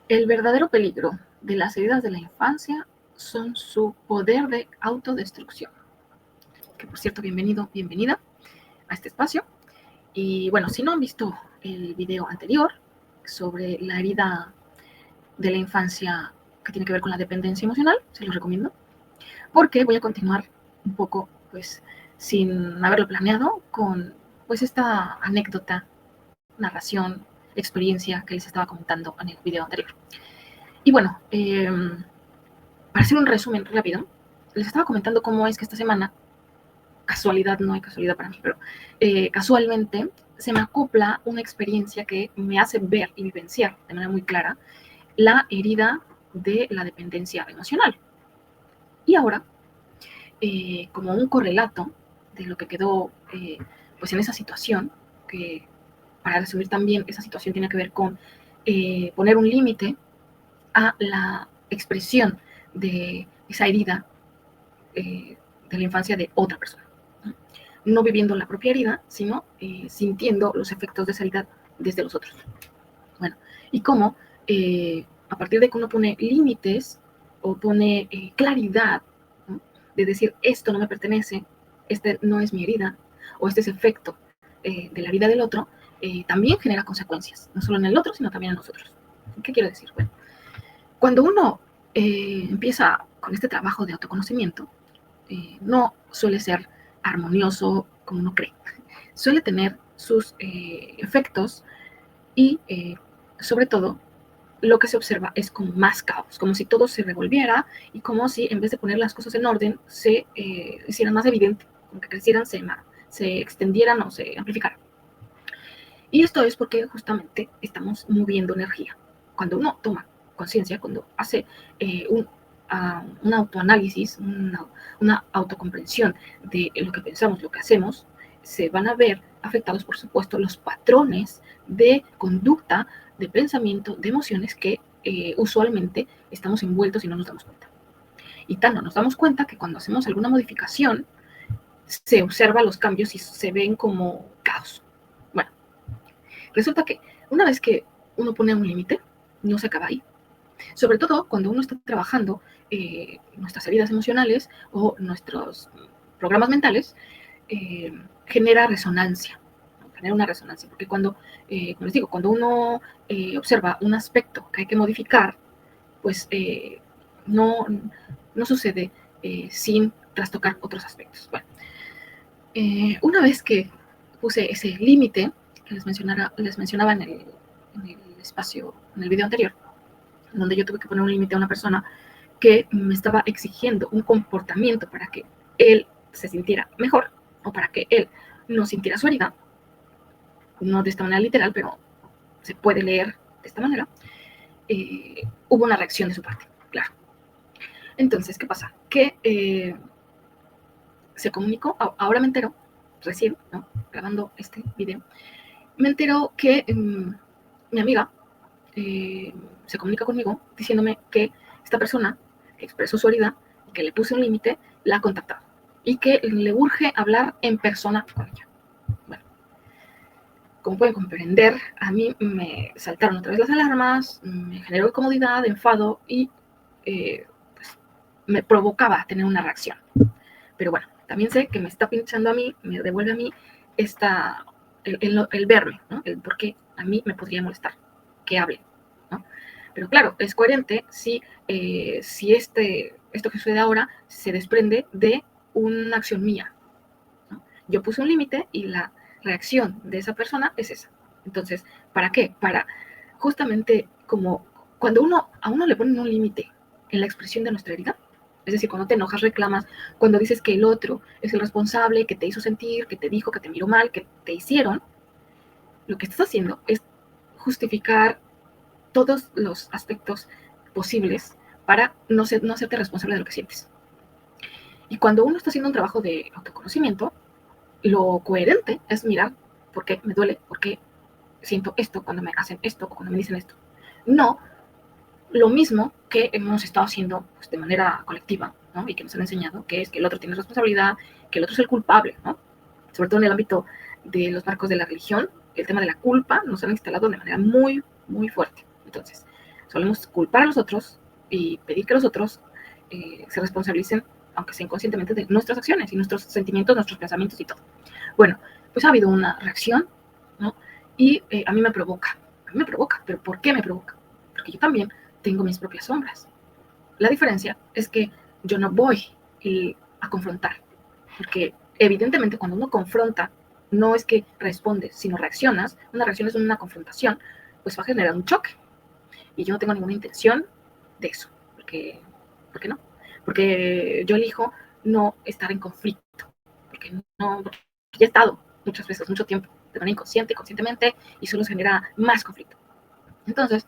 El verdadero peligro de las heridas de la infancia son su poder de autodestrucción. Que por cierto, bienvenido, bienvenida a este espacio. Y bueno, si no han visto el video anterior sobre la herida de la infancia que tiene que ver con la dependencia emocional, se los recomiendo, porque voy a continuar un poco, pues, sin haberlo planeado, con pues esta anécdota, narración, experiencia que les estaba comentando en el video anterior. Y bueno, para hacer un resumen rápido, les estaba comentando cómo es que esta semana, casualidad, no hay casualidad para mí, pero casualmente se me acopla una experiencia que me hace ver y vivenciar de manera muy clara la herida de la dependencia emocional. Y ahora, como un correlato de lo que quedó pues en esa situación, que para resumir también, esa situación tiene que ver con poner un límite a la expresión de esa herida de la infancia de otra persona. No viviendo la propia herida, sino sintiendo los efectos de esa herida desde los otros. Bueno, y cómo a partir de que uno pone límites o pone claridad, ¿no?, de decir esto no me pertenece, este no es mi herida, o este es efecto de la vida del otro, también genera consecuencias, no solo en el otro, sino también en nosotros. ¿Qué quiero decir? Bueno, cuando uno empieza con este trabajo de autoconocimiento, no suele ser armonioso como uno cree. Suele tener sus efectos y, sobre todo, lo que se observa es como más caos, como si todo se revolviera y como si en vez de poner las cosas en orden se hicieran más evidente, como que crecieran, se extendieran o se amplificaran. Y esto es porque justamente estamos moviendo energía. Cuando uno toma conciencia, cuando hace un autoanálisis, una autocomprensión de lo que pensamos, lo que hacemos, se van a ver afectados, por supuesto, los patrones de conducta, de pensamiento, de emociones que usualmente estamos envueltos y no nos damos cuenta. Y tan no nos damos cuenta que cuando hacemos alguna modificación, se observan los cambios y se ven como caos. Bueno, resulta que una vez que uno pone un límite, no se acaba ahí. Sobre todo cuando uno está trabajando nuestras heridas emocionales o nuestros programas mentales, genera resonancia, ¿no? Genera una resonancia, porque cuando, como les digo, cuando uno observa un aspecto que hay que modificar, pues no, no sucede sin trastocar otros aspectos. Bueno, una vez que puse ese límite que les mencionaba en el espacio, en el video anterior, donde yo tuve que poner un límite a una persona que me estaba exigiendo un comportamiento para que él se sintiera mejor o para que él no sintiera su herida, no de esta manera literal, pero se puede leer de esta manera, hubo una reacción de su parte, claro. Entonces, ¿qué pasa? Que se comunicó, ahora me entero, recién, ¿no?, grabando este video, me entero que mi amiga se comunica conmigo diciéndome que esta persona que expresó su herida y que le puse un límite, la ha contactado y que le urge hablar en persona con ella. Bueno, como pueden comprender, a mí me saltaron otra vez las alarmas, me generó incomodidad, enfado y pues, me provocaba tener una reacción. Pero bueno, también sé que me está pinchando a mí, me devuelve a mí el verme, ¿no?, el por qué a mí me podría molestar que hable, ¿no? Pero claro, es coherente si esto que sucede ahora se desprende de una acción mía, ¿no? Yo puse un límite y la reacción de esa persona es esa. Entonces, ¿para qué? Para justamente como cuando a uno le ponen un límite en la expresión de nuestra herida, es decir, cuando te enojas, reclamas, cuando dices que el otro es el responsable, que te hizo sentir, que te dijo, que te miró mal, que te hicieron, lo que estás haciendo es justificar todos los aspectos posibles para no hacerte responsable de lo que sientes. Y cuando uno está haciendo un trabajo de autoconocimiento, lo coherente es mirar por qué me duele, por qué siento esto cuando me hacen esto o cuando me dicen esto. No lo mismo que hemos estado haciendo pues, de manera colectiva, ¿no?, y que nos han enseñado, que es que el otro tiene responsabilidad, que el otro es el culpable, ¿no? Sobre todo en el ámbito de los marcos de la religión, el tema de la culpa nos han instalado de manera muy, muy fuerte. Entonces, Solemos culpar a los otros y pedir que los otros se responsabilicen, aunque sea inconscientemente, de nuestras acciones y nuestros sentimientos, nuestros pensamientos y todo. Bueno, pues ha habido una reacción, ¿no? Y a mí me provoca, pero ¿por qué me provoca? Porque yo también tengo mis propias sombras. La diferencia es que yo no voy a confrontar, porque evidentemente cuando uno confronta, no es que respondes, sino reaccionas. Una reacción es una confrontación, pues va a generar un choque. Y yo no tengo ninguna intención de eso, ¿por qué no? Porque yo elijo no estar en conflicto, porque ya he estado muchas veces, mucho tiempo, de manera inconsciente, conscientemente, y solo se genera más conflicto. Entonces,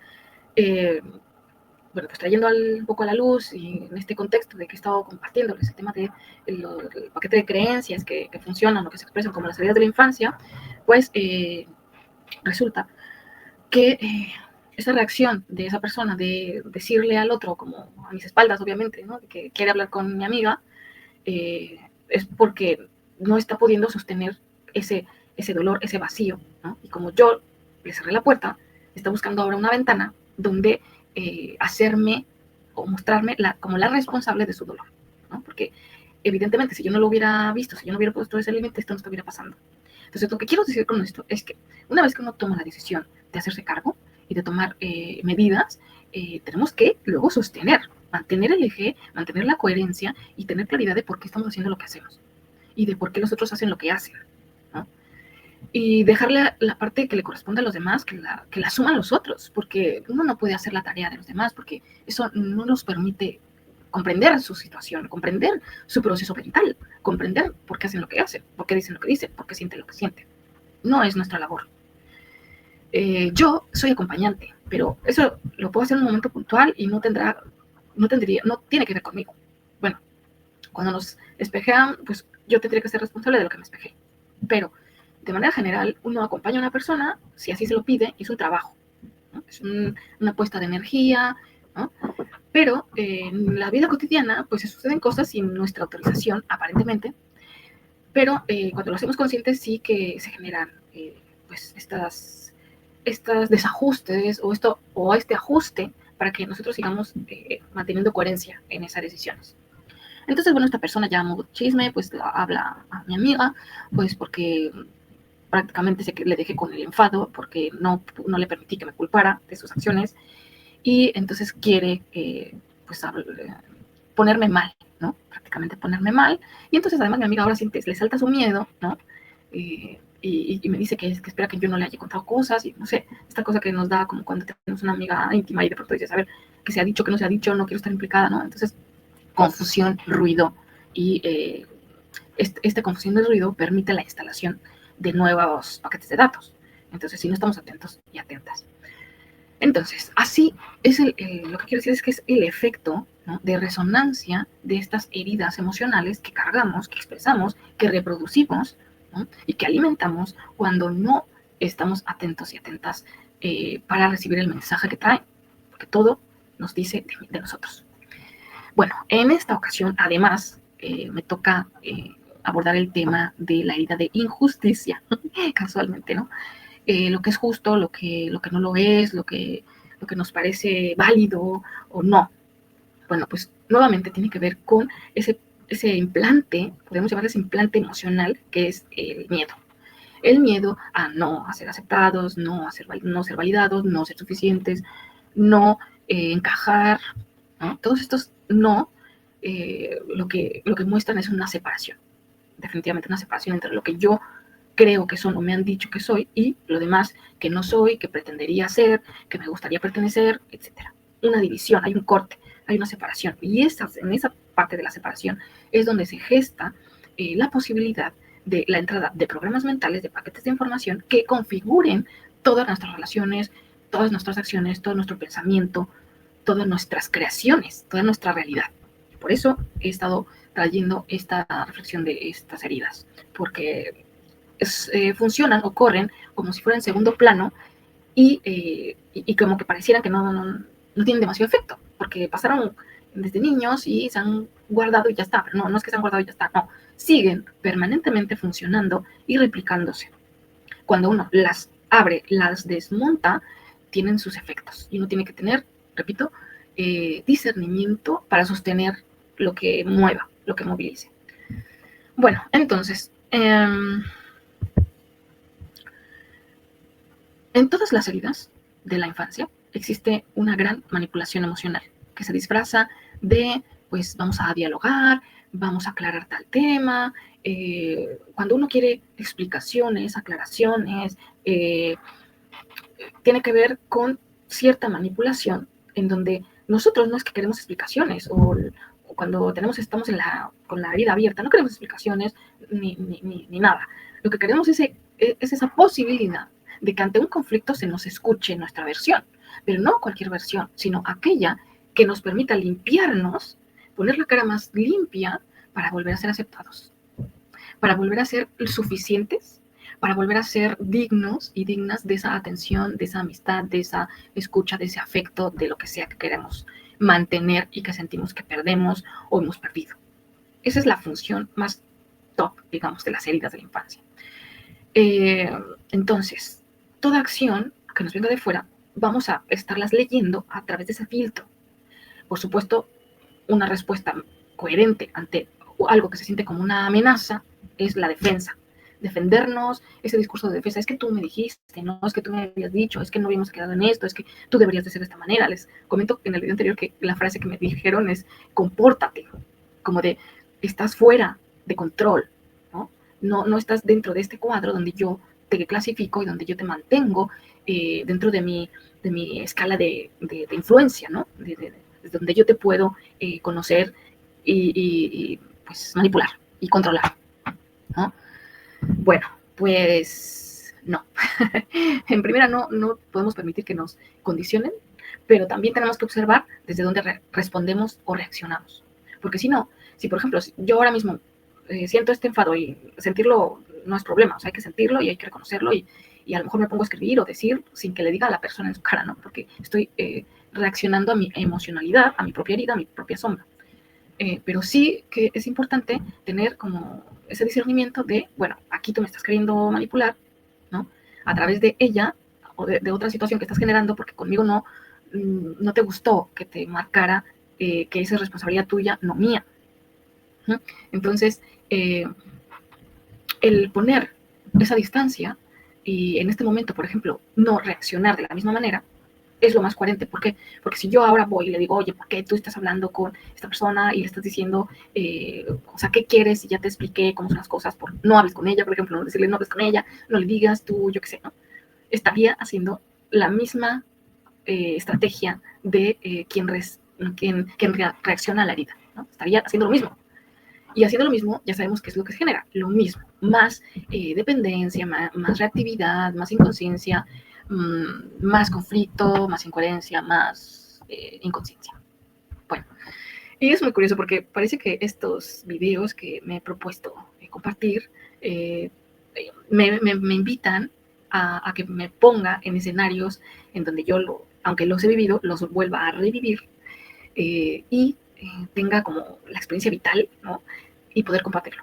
bueno, pues trayendo un poco a la luz y en este contexto de que he estado compartiéndoles el tema del paquete de creencias que funcionan o que se expresan como las heridas de la infancia, pues resulta que esa reacción de esa persona de decirle al otro, como a mis espaldas, obviamente, ¿no? Que quiere hablar con mi amiga, es porque no está pudiendo sostener ese dolor, ese vacío, ¿no? Y como yo le cerré la puerta, está buscando ahora una ventana donde hacerme o mostrarme como la responsable de su dolor, ¿no? Porque evidentemente si yo no lo hubiera visto, si yo no hubiera puesto ese límite, esto no estuviera pasando. Entonces lo que quiero decir con esto es que una vez que uno toma la decisión de hacerse cargo y de tomar medidas, tenemos que luego sostener, mantener el eje, mantener la coherencia y tener claridad de por qué estamos haciendo lo que hacemos y de por qué los otros hacen lo que hacen, ¿no? Y dejarle la parte que le corresponde a los demás, que la asuman los otros, porque uno no puede hacer la tarea de los demás, porque eso no nos permite comprender su situación, comprender su proceso mental, comprender por qué hacen lo que hacen, por qué dicen lo que dicen, por qué sienten lo que sienten. No es nuestra labor. Yo soy acompañante, pero eso lo puedo hacer en un momento puntual y no tiene que ver conmigo. Bueno, cuando nos espejean, pues yo tendría que ser responsable de lo que me espejé. Pero de manera general, uno acompaña a una persona, si así se lo pide, y es un trabajo, ¿no? Es una puesta de energía, ¿no? Pero en la vida cotidiana, pues se suceden cosas sin nuestra autorización, aparentemente, pero cuando lo hacemos conscientes sí que se generan pues estas desajustes o este ajuste para que nosotros sigamos manteniendo coherencia en esas decisiones. Entonces, bueno, esta persona ya modo chisme, pues habla a mi amiga, pues porque prácticamente le dejé con el enfado, porque no le permití que me culpara de sus acciones, y entonces quiere, pues, ponerme mal, ¿no? Prácticamente ponerme mal, y entonces además mi amiga ahora le salta su miedo, ¿no? Y me dice que espera que yo no le haya contado cosas, y no sé, esta cosa que nos da como cuando tenemos una amiga íntima y de pronto dices, a ver, qué se ha dicho, qué no se ha dicho, no quiero estar implicada, ¿no? Entonces, confusión, ruido, y esta confusión de ruido permite la instalación de nuevos paquetes de datos. Entonces, si no estamos atentos y atentas. Entonces, así es lo que quiero decir es que es el efecto, ¿no?, de resonancia de estas heridas emocionales que cargamos, que expresamos, que reproducimos, ¿no?, y que alimentamos cuando no estamos atentos y atentas para recibir el mensaje que traen, porque todo nos dice de nosotros. Bueno, en esta ocasión, además, me toca abordar el tema de la herida de injusticia, casualmente, ¿no? Lo que es justo, lo que no lo es, lo que nos parece válido o no. Bueno, pues nuevamente tiene que ver con ese implante, podemos llamarle ese implante emocional, que es el miedo. El miedo a no ser aceptados, no ser validados, no ser suficientes, no encajar, ¿no? Todos estos no, lo que muestran es una separación, definitivamente una separación entre lo que yo creo que son o me han dicho que soy y lo demás que no soy, que pretendería ser, que me gustaría pertenecer, etcétera. Una división, hay un corte, hay una separación. Y en esa parte de la separación es donde se gesta la posibilidad de la entrada de programas mentales, de paquetes de información que configuren todas nuestras relaciones, todas nuestras acciones, todo nuestro pensamiento, todas nuestras creaciones, toda nuestra realidad. Por eso he estado trayendo esta reflexión de estas heridas, porque funcionan o corren como si fueran en segundo plano y como que pareciera que no tienen demasiado efecto, porque pasaron desde niños y se han guardado y ya está, pero no es que se han guardado y ya está, no, siguen permanentemente funcionando y replicándose. Cuando uno las abre, las desmonta, tienen sus efectos y uno tiene que tener repito, discernimiento para sostener lo que mueva, lo que movilice. Bueno, entonces, en todas las heridas de la infancia existe una gran manipulación emocional que se disfraza de, pues vamos a dialogar, vamos a aclarar tal tema. Cuando uno quiere explicaciones, aclaraciones, tiene que ver con cierta manipulación en donde nosotros no es que queremos explicaciones o cuando estamos con la herida abierta, no queremos explicaciones ni nada. Lo que queremos es esa posibilidad de que ante un conflicto se nos escuche nuestra versión, pero no cualquier versión, sino aquella que nos permita limpiarnos, poner la cara más limpia para volver a ser aceptados, para volver a ser suficientes, para volver a ser dignos y dignas de esa atención, de esa amistad, de esa escucha, de ese afecto, de lo que sea que queremos mantener y que sentimos que perdemos o hemos perdido. Esa es la función más top, digamos, de las heridas de la infancia. Entonces, toda acción que nos venga de fuera, vamos a estarlas leyendo a través de ese filtro. Por supuesto, una respuesta coherente ante algo que se siente como una amenaza es la defensa. Defendernos, ese discurso de defensa, es que tú me dijiste, no, es que tú me habías dicho, es que no habíamos quedado en esto, es que tú deberías de ser de esta manera. Les comento en el video anterior que la frase que me dijeron es compórtate, como de estás fuera de control, ¿no? No estás dentro de este cuadro donde yo te clasifico y donde yo te mantengo dentro de mi escala de influencia, ¿no? Donde yo te puedo conocer y pues manipular y controlar, ¿no? Bueno, pues no. En primera, no podemos permitir que nos condicionen, pero también tenemos que observar desde dónde respondemos o reaccionamos. Porque si no, si por ejemplo, yo ahora mismo siento este enfado y sentirlo no es problema, o sea, hay que sentirlo y hay que reconocerlo y a lo mejor me pongo a escribir o decir sin que le diga a la persona en su cara, ¿no? Porque estoy reaccionando a mi emocionalidad, a mi propia herida, a mi propia sombra. Pero sí que es importante tener como ese discernimiento de, bueno, aquí tú me estás queriendo manipular, ¿no? A través de ella o de otra situación que estás generando, porque conmigo no te gustó que te marcara que esa es responsabilidad tuya, no mía. ¿No? Entonces, el poner esa distancia y en este momento, por ejemplo, no reaccionar de la misma manera, es lo más coherente. ¿Por qué? Porque si yo ahora voy y le digo, oye, ¿por qué tú estás hablando con esta persona y le estás diciendo, o sea, ¿qué quieres? Y ya te expliqué cómo son las cosas, no hables con ella, por ejemplo, no decirle no hables con ella, no le digas tú, yo qué sé, ¿no? Estaría haciendo la misma estrategia de quien reacciona a la herida, ¿no? Estaría haciendo lo mismo. Y haciendo lo mismo, ya sabemos qué es lo que se genera, lo mismo, más dependencia, más reactividad, más inconsciencia, más conflicto, más incoherencia, más inconsciencia. Bueno, y es muy curioso porque parece que estos videos que me he propuesto compartir me invitan a que me ponga en escenarios en donde yo, aunque los he vivido, los vuelva a revivir y tenga como la experiencia vital, ¿no? Y poder compartirlo.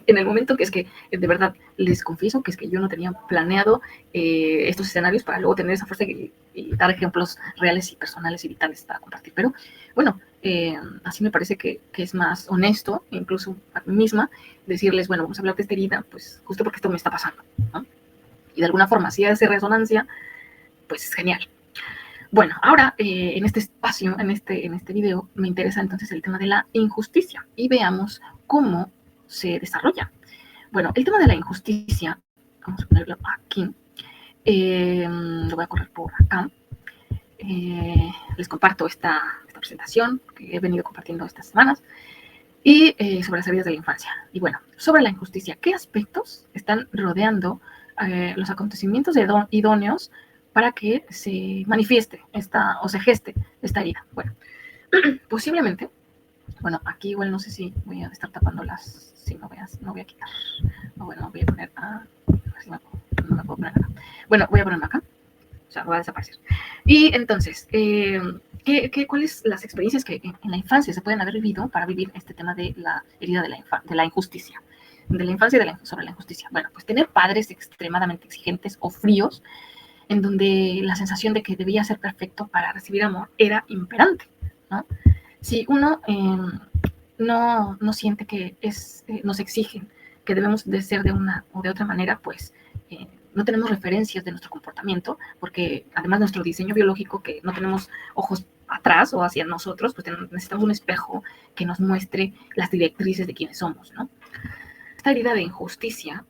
En el momento que es que, de verdad, les confieso que es que yo no tenía planeado estos escenarios para luego tener esa fuerza y dar ejemplos reales y personales y vitales para compartir. Pero, bueno, así me parece que es más honesto, incluso a mí misma, decirles, bueno, vamos a hablar de esta herida, pues justo porque esto me está pasando, ¿no? Y de alguna forma, si hace resonancia, pues es genial. Bueno, ahora en este espacio, en este video, me interesa entonces el tema de la injusticia y veamos cómo se desarrolla. Bueno, el tema de la injusticia, vamos a ponerlo aquí, lo voy a correr por acá. Les comparto esta presentación que he venido compartiendo estas semanas y sobre las heridas de la infancia. Y bueno, sobre la injusticia, ¿qué aspectos están rodeando los acontecimientos idóneos para que se manifieste o se geste esta herida? Bueno, posiblemente, bueno, aquí igual no sé si voy a estar tapando las, si no voy a quitar, bueno, voy a poner, a ver si no me puedo poner acá. Bueno, voy a ponerme acá, o sea, va a desaparecer. Y entonces, ¿cuáles las experiencias que en la infancia se pueden haber vivido para vivir este tema de la herida de la injusticia? De la infancia y sobre la injusticia. Bueno, pues tener padres extremadamente exigentes o fríos en donde la sensación de que debía ser perfecto para recibir amor era imperante, ¿no? Si uno no siente que nos exigen que debemos de ser de una o de otra manera, pues no tenemos referencias de nuestro comportamiento, porque además nuestro diseño biológico, que no tenemos ojos atrás o hacia nosotros, pues necesitamos un espejo que nos muestre las directrices de quiénes somos, ¿no? Esta herida de injusticia,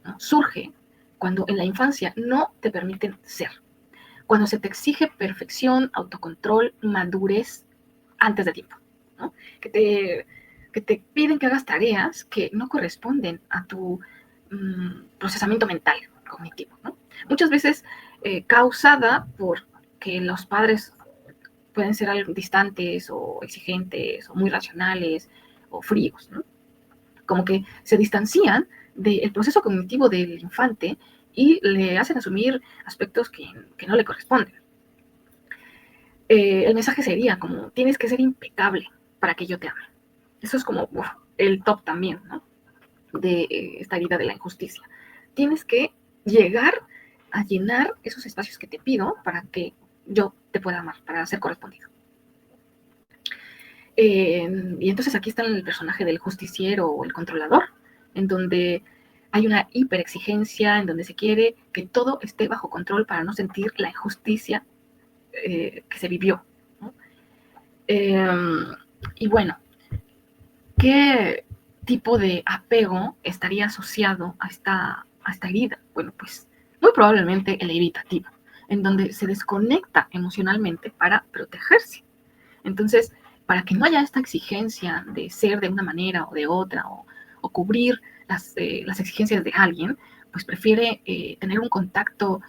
¿no?, surge cuando en la infancia no te permiten ser, cuando se te exige perfección, autocontrol, madurez antes de tiempo, ¿no? Que te piden que hagas tareas que no corresponden a tu procesamiento mental, cognitivo, ¿no? Muchas veces causada por que los padres pueden ser algo distantes o exigentes o muy racionales o fríos, ¿no? Como que se distancian del proceso cognitivo del infante y le hacen asumir aspectos que no le corresponden. El mensaje sería como, tienes que ser impecable para que yo te ame. Eso es como el top también, ¿no?, de esta herida de la injusticia. Tienes que llegar a llenar esos espacios que te pido para que yo te pueda amar, para ser correspondido. Y entonces aquí está el personaje del justiciero o el controlador, en donde hay una hiperexigencia, en donde se quiere que todo esté bajo control para no sentir la injusticia que se vivió, ¿no? Y bueno, ¿qué tipo de apego estaría asociado a esta herida? Bueno, pues muy probablemente el evitativo, en donde se desconecta emocionalmente para protegerse. Entonces, para que no haya esta exigencia de ser de una manera o de otra, o cubrir las exigencias de alguien, pues prefiere tener un contacto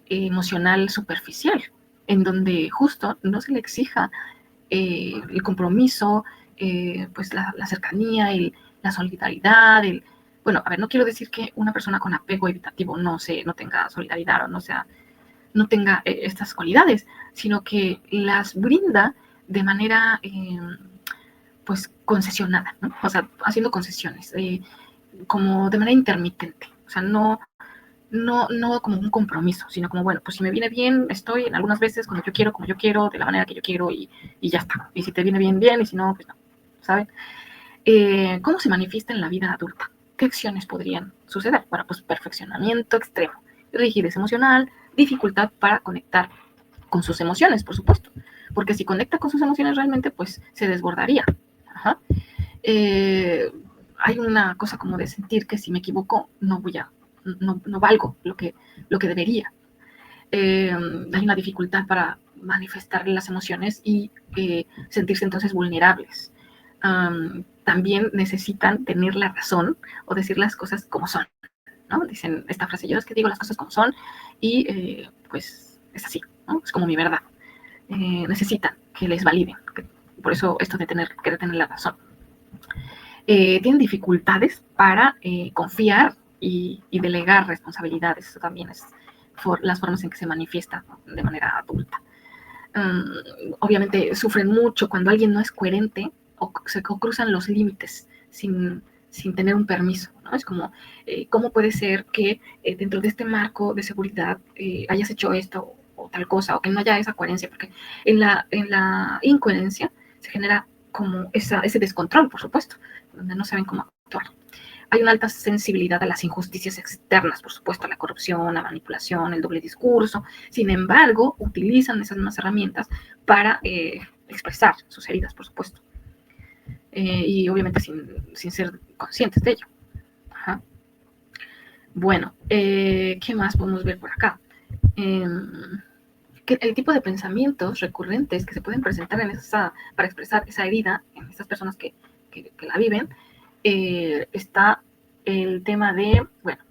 emocional superficial, en donde justo no se le exija el compromiso, pues la cercanía, la solidaridad. Bueno, a ver, no quiero decir que una persona con apego evitativo no tenga solidaridad o no tenga estas cualidades, sino que las brinda de manera pues concesionada, ¿no? O sea, haciendo concesiones, como de manera intermitente, o sea, no como un compromiso, sino como, bueno, pues si me viene bien, estoy en algunas veces cuando yo quiero, como yo quiero, de la manera que yo quiero y ya está. Y si te viene bien, bien, y si no, pues no, ¿saben? ¿Cómo se manifiesta en la vida adulta? ¿Qué acciones podrían suceder? Bueno, pues perfeccionamiento extremo, rigidez emocional, dificultad para conectar con sus emociones, por supuesto, porque si conecta con sus emociones realmente, pues se desbordaría. Ajá. Hay una cosa como de sentir que si me equivoco no valgo lo que debería. Hay una dificultad para manifestar las emociones y sentirse entonces vulnerables. También necesitan tener la razón o decir las cosas como son, ¿no? Dicen esta frase, yo es que digo las cosas como son y pues es así, ¿no? Es como mi verdad. Necesitan que les validen, por eso esto de querer tener la razón. Tienen dificultades para confiar y delegar responsabilidades. Eso también es las formas en que se manifiesta de manera adulta. Obviamente sufren mucho cuando alguien no es coherente o cruzan los límites sin tener un permiso, ¿no? Es como, ¿cómo puede ser que dentro de este marco de seguridad hayas hecho esto o tal cosa, o que no haya esa coherencia? Porque en la incoherencia se genera como ese descontrol, por supuesto, donde no saben cómo actuar. Hay una alta sensibilidad a las injusticias externas, por supuesto, a la corrupción, la manipulación, el doble discurso. Sin embargo, utilizan esas mismas herramientas para expresar sus heridas, por supuesto. Y obviamente sin ser conscientes de ello. Ajá. Bueno, ¿qué más podemos ver por acá? El tipo de pensamientos recurrentes que se pueden presentar para expresar esa herida en estas personas que la viven, está el tema de, bueno,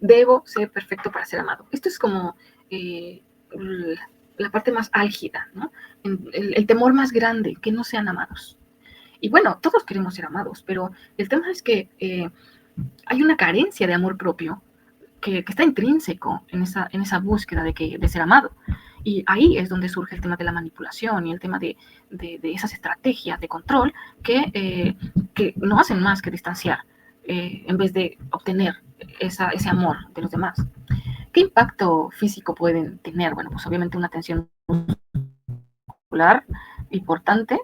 debo ser perfecto para ser amado. Esto es como la parte más álgida, ¿no? El temor más grande, que no sean amados. Y bueno, todos queremos ser amados, pero el tema es que hay una carencia de amor propio que está intrínseco en esa búsqueda de ser amado. Y ahí es donde surge el tema de la manipulación y el tema de esas estrategias de control que no hacen más que distanciar en vez de obtener ese amor de los demás. ¿Qué impacto físico pueden tener? Bueno, pues obviamente una tensión muscular importante,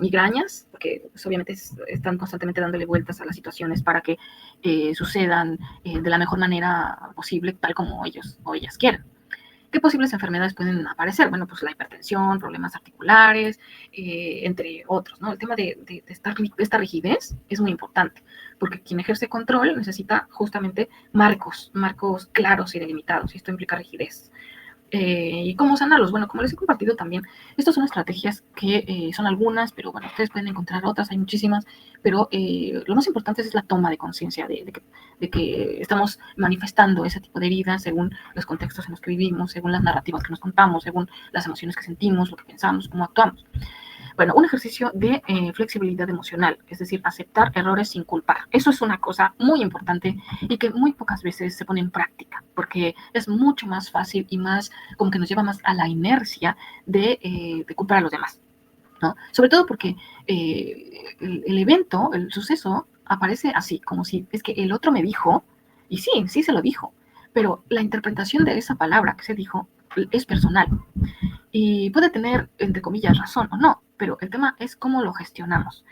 migrañas, porque pues, obviamente están constantemente dándole vueltas a las situaciones para que sucedan de la mejor manera posible, tal como ellos o ellas quieren. ¿Qué posibles enfermedades pueden aparecer? Bueno, pues la hipertensión, problemas articulares, entre otros, ¿no? El tema de esta rigidez es muy importante, porque quien ejerce control necesita justamente marcos claros y delimitados, y esto implica rigidez. ¿Y cómo sanarlos? Bueno, como les he compartido también, estas son estrategias que son algunas, pero bueno, ustedes pueden encontrar otras, hay muchísimas, pero lo más importante es la toma de conciencia de que estamos manifestando ese tipo de heridas según los contextos en los que vivimos, según las narrativas que nos contamos, según las emociones que sentimos, lo que pensamos, cómo actuamos. Bueno, un ejercicio de flexibilidad emocional, es decir, aceptar errores sin culpar. Eso es una cosa muy importante y que muy pocas veces se pone en práctica, porque es mucho más fácil y más, como que nos lleva más a la inercia de culpar a los demás, ¿no? Sobre todo porque el evento, el suceso, aparece así, como si es que el otro me dijo, y sí se lo dijo, pero la interpretación de esa palabra que se dijo es personal. Y puede tener, entre comillas, razón o no, pero el tema es cómo gestionamos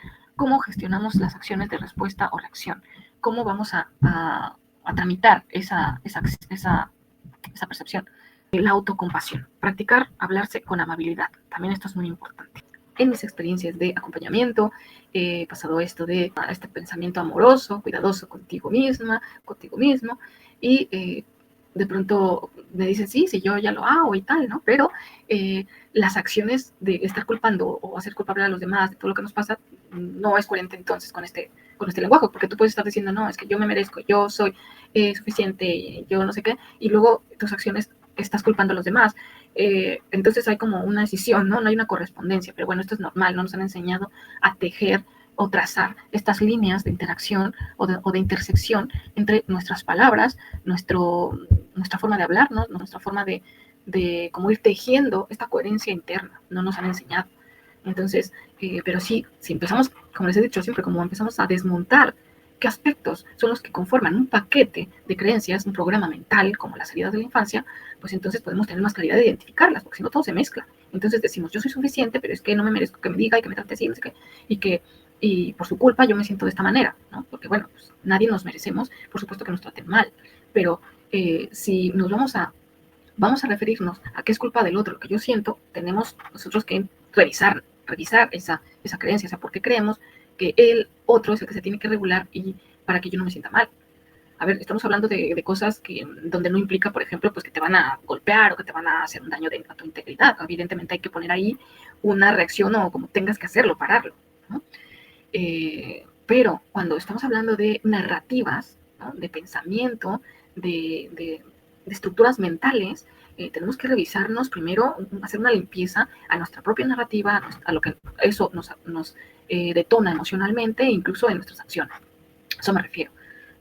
las acciones de respuesta o reacción, cómo vamos a tramitar esa percepción. La autocompasión, practicar hablarse con amabilidad, también esto es muy importante. En mis experiencias de acompañamiento he pasado esto de este pensamiento amoroso, cuidadoso contigo misma, contigo mismo, y de pronto me dicen, sí, yo ya lo hago y tal, ¿no? Pero las acciones de estar culpando o hacer culpable a los demás de todo lo que nos pasa no es coherente entonces con este lenguaje, porque tú puedes estar diciendo, no, es que yo me merezco, yo soy suficiente, yo no sé qué, y luego tus acciones estás culpando a los demás. Entonces hay como una decisión, ¿no? No hay una correspondencia, pero bueno, esto es normal, no nos han enseñado a tejer o trazar estas líneas de interacción o de intersección entre nuestras palabras, nuestra forma de hablar, ¿no? Nuestra forma de cómo ir tejiendo esta coherencia interna, no nos han enseñado. Entonces, pero sí, si empezamos, como les he dicho siempre, como empezamos a desmontar qué aspectos son los que conforman un paquete de creencias, un programa mental, como las heridas de la infancia, pues entonces podemos tener más claridad de identificarlas, porque si no todo se mezcla. Entonces decimos, yo soy suficiente, pero es que no me merezco que me diga y que me trate así, no sé qué, y por su culpa yo me siento de esta manera, ¿no? Porque bueno, pues nadie nos merecemos, por supuesto que nos traten mal, pero si nos vamos a referirnos a qué es culpa del otro, lo que yo siento, tenemos nosotros que revisar esa creencia, o sea, por qué creemos que el otro es el que se tiene que regular y para que yo no me sienta mal. A ver, estamos hablando de cosas donde no implica, por ejemplo, pues que te van a golpear o que te van a hacer un daño a tu integridad. Evidentemente hay que poner ahí una reacción o como tengas que hacerlo, pararlo, ¿no? Pero cuando estamos hablando de narrativas, ¿no? De pensamiento, de estructuras mentales, tenemos que revisarnos primero, hacer una limpieza a nuestra propia narrativa, a lo que eso nos detona emocionalmente e incluso en nuestras acciones. A eso me refiero.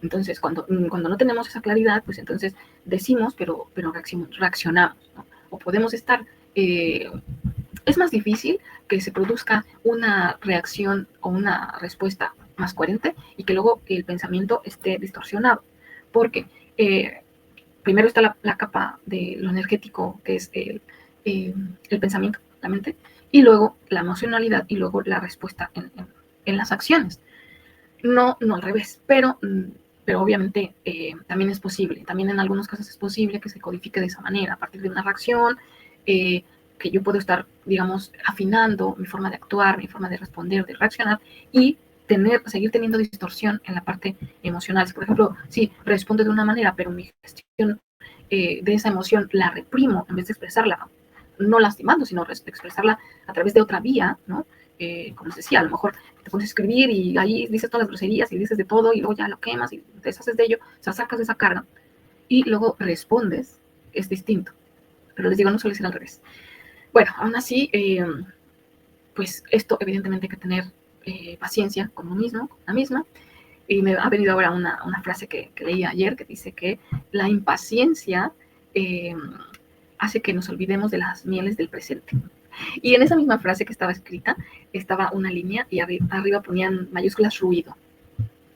Entonces, cuando no tenemos esa claridad, pues entonces decimos, pero reaccionamos, ¿no? O podemos estar... es más difícil que se produzca una reacción o una respuesta más coherente y que luego el pensamiento esté distorsionado. Porque primero está la capa de lo energético, que es el pensamiento, la mente, y luego la emocionalidad y luego la respuesta en las acciones. No al revés, pero obviamente también es posible, también en algunos casos es posible que se codifique de esa manera, a partir de una reacción, que yo puedo estar, digamos, afinando mi forma de actuar, mi forma de responder, de reaccionar, y seguir teniendo distorsión en la parte emocional. Si, por ejemplo, sí, respondo de una manera, pero mi gestión de esa emoción la reprimo en vez de expresarla, no lastimando, sino expresarla a través de otra vía, ¿no? Como les decía, a lo mejor te pones a escribir y ahí dices todas las groserías y dices de todo y luego ya lo quemas y te deshaces de ello, o sea, sacas de esa carga y luego respondes, es distinto. Pero les digo, no suele ser al revés. Bueno, aún así, pues esto evidentemente hay que tener paciencia con uno mismo, con la misma. Y me ha venido ahora una frase que leí ayer que dice que la impaciencia hace que nos olvidemos de las mieles del presente. Y en esa misma frase que estaba escrita, estaba una línea y arriba ponían mayúsculas ruido.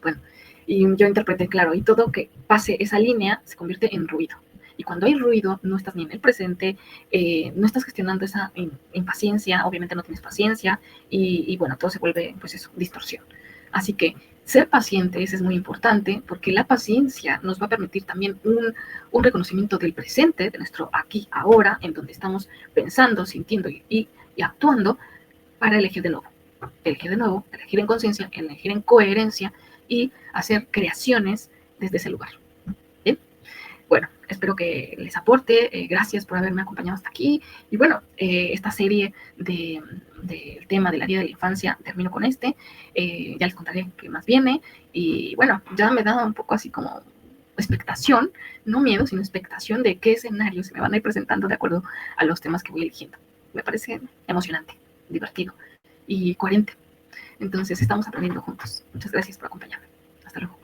Bueno, y yo interpreté, claro, y todo que pase esa línea se convierte en ruido. Y cuando hay ruido, no estás ni en el presente, no estás gestionando esa impaciencia, obviamente no tienes paciencia y bueno, todo se vuelve pues eso, distorsión. Así que ser pacientes es muy importante porque la paciencia nos va a permitir también un reconocimiento del presente, de nuestro aquí, ahora, en donde estamos pensando, sintiendo y actuando para elegir de nuevo. Elegir de nuevo, elegir en conciencia, elegir en coherencia y hacer creaciones desde ese lugar. ¿Bien? Bueno, espero que les aporte. Gracias por haberme acompañado hasta aquí. Y bueno, esta serie del tema de la vida de la infancia termino con este. Ya les contaré qué más viene. Y bueno, ya me da un poco así como expectación, no miedo, sino expectación de qué escenarios se me van a ir presentando de acuerdo a los temas que voy eligiendo. Me parece emocionante, divertido y coherente. Entonces estamos aprendiendo juntos. Muchas gracias por acompañarme. Hasta luego.